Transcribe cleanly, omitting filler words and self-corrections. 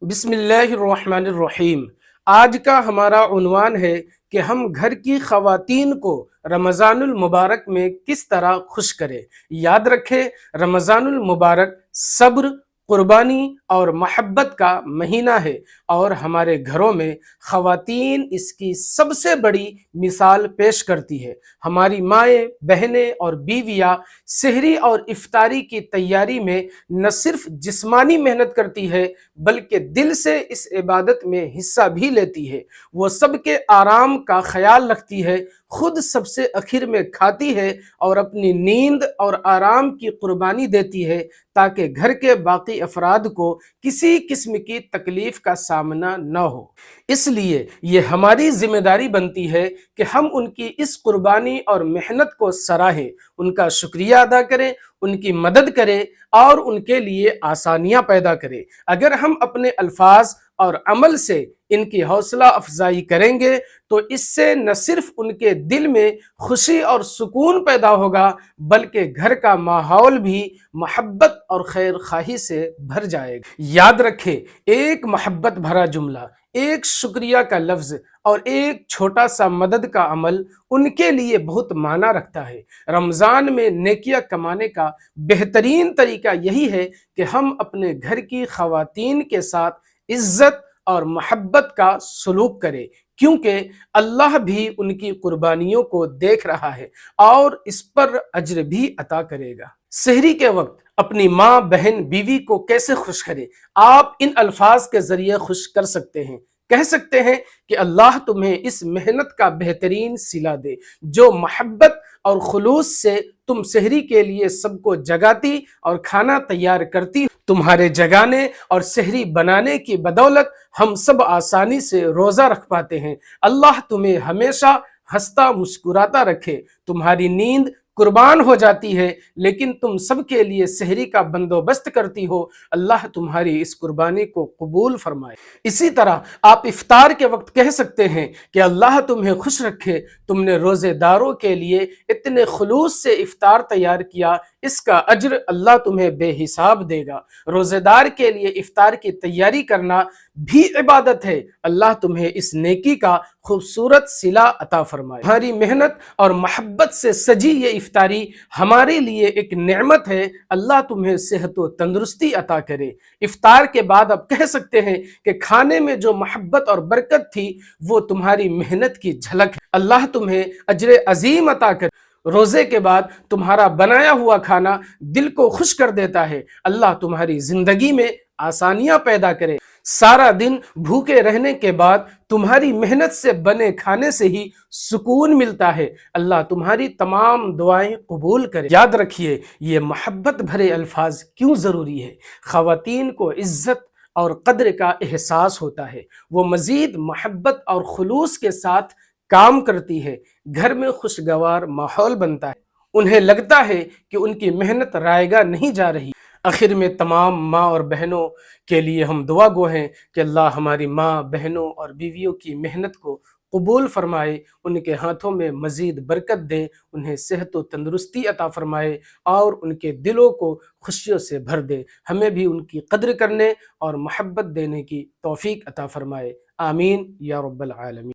بسم اللہ الرحمن الرحیم۔ آج کا ہمارا عنوان ہے کہ ہم گھر کی خواتین کو رمضان المبارک میں کس طرح خوش کریں۔ یاد رکھیں، رمضان المبارک صبر، قربانی اور محبت کا مہینہ ہے، اور ہمارے گھروں میں خواتین اس کی سب سے بڑی مثال پیش کرتی ہے۔ ہماری مائیں، بہنیں اور بیویاں سحری اور افطاری کی تیاری میں نہ صرف جسمانی محنت کرتی ہے بلکہ دل سے اس عبادت میں حصہ بھی لیتی ہے۔ وہ سب کے آرام کا خیال رکھتی ہے، خود سب سے آخر میں کھاتی ہے اور اپنی نیند اور آرام کی قربانی دیتی ہے تاکہ گھر کے باقی افراد کو کسی قسم کی تکلیف کا سامنا نہ ہو۔ اس لیے یہ ہماری ذمہ داری بنتی ہے کہ ہم ان کی اس قربانی اور محنت کو سراہیں، ان کا شکریہ ادا کریں، ان کی مدد کریں اور ان کے لیے آسانیاں پیدا کریں۔ اگر ہم اپنے الفاظ اور عمل سے ان کی حوصلہ افزائی کریں گے تو اس سے نہ صرف ان کے دل میں خوشی اور سکون پیدا ہوگا بلکہ گھر کا ماحول بھی محبت اور خیر خواہی سے بھر جائے گا۔ یاد رکھیں، ایک محبت بھرا جملہ، ایک شکریہ کا لفظ اور ایک چھوٹا سا مدد کا عمل ان کے لیے بہت معنی رکھتا ہے۔ رمضان میں نیکیاں کمانے کا بہترین طریقہ یہی ہے کہ ہم اپنے گھر کی خواتین کے ساتھ عزت اور محبت کا سلوک کریں، کیونکہ اللہ بھی ان کی قربانیوں کو دیکھ رہا ہے اور اس پر اجر بھی عطا کرے گا۔ سحری کے وقت اپنی ماں، بہن، بیوی کو کیسے خوش کریں؟ آپ ان الفاظ کے ذریعے خوش کر سکتے ہیں۔ کہہ سکتے ہیں کہ اللہ تمہیں اس محنت کا بہترین صلہ دے جو محبت اور خلوص سے تم سحری کے لیے سب کو جگاتی اور کھانا تیار کرتی۔ تمہارے جگانے اور سحری بنانے کی بدولت ہم سب آسانی سے روزہ رکھ پاتے ہیں۔ اللہ تمہیں ہمیشہ ہنستا مسکراتا رکھے۔ تمہاری نیند قربان ہو جاتی ہے لیکن تم سب کے لیے سحری کا بندوبست کرتی ہو۔ اللہ تمہاری اس قربانی کو قبول فرمائے۔ اسی طرح آپ افطار کے وقت کہہ سکتے ہیں کہ اللہ تمہیں خوش رکھے، تم نے روزے داروں کے لیے اتنے خلوص سے افطار تیار کیا، اس کا اجر اللہ تمہیں بے حساب دے گا۔ روزے دار کے لیے افطار کی تیاری کرنا بھی عبادت ہے، اللہ تمہیں اس نیکی کا خوبصورت صلہ عطا فرمائے۔ ہماری محنت اور محبت سے سجی یہ افطاری ہمارے لیے ایک نعمت ہے، اللہ تمہیں صحت و تندرستی عطا کرے۔ افطار کے بعد آپ کہہ سکتے ہیں کہ کھانے میں جو محبت اور برکت تھی وہ تمہاری محنت کی جھلک ہے، اللہ تمہیں اجر عظیم عطا کرے۔ روزے کے بعد تمہارا بنایا ہوا کھانا دل کو خوش کر دیتا ہے، اللہ تمہاری زندگی میں آسانیاں پیدا کرے۔ سارا دن بھوکے رہنے کے بعد تمہاری محنت سے بنے کھانے سے ہی سکون ملتا ہے، اللہ تمہاری تمام دعائیں قبول کرے۔ یاد رکھیے، یہ محبت بھرے الفاظ کیوں ضروری ہے۔ خواتین کو عزت اور قدر کا احساس ہوتا ہے، وہ مزید محبت اور خلوص کے ساتھ کام کرتی ہے، گھر میں خوشگوار ماحول بنتا ہے، انہیں لگتا ہے کہ ان کی محنت رائیگاں نہیں جا رہی۔ آخر میں تمام ماں اور بہنوں کے لیے ہم دعا گو ہیں کہ اللہ ہماری ماں، بہنوں اور بیویوں کی محنت کو قبول فرمائے، ان کے ہاتھوں میں مزید برکت دے، انہیں صحت و تندرستی عطا فرمائے اور ان کے دلوں کو خوشیوں سے بھر دے۔ ہمیں بھی ان کی قدر کرنے اور محبت دینے کی توفیق عطا فرمائے۔ آمین یا رب العالمین۔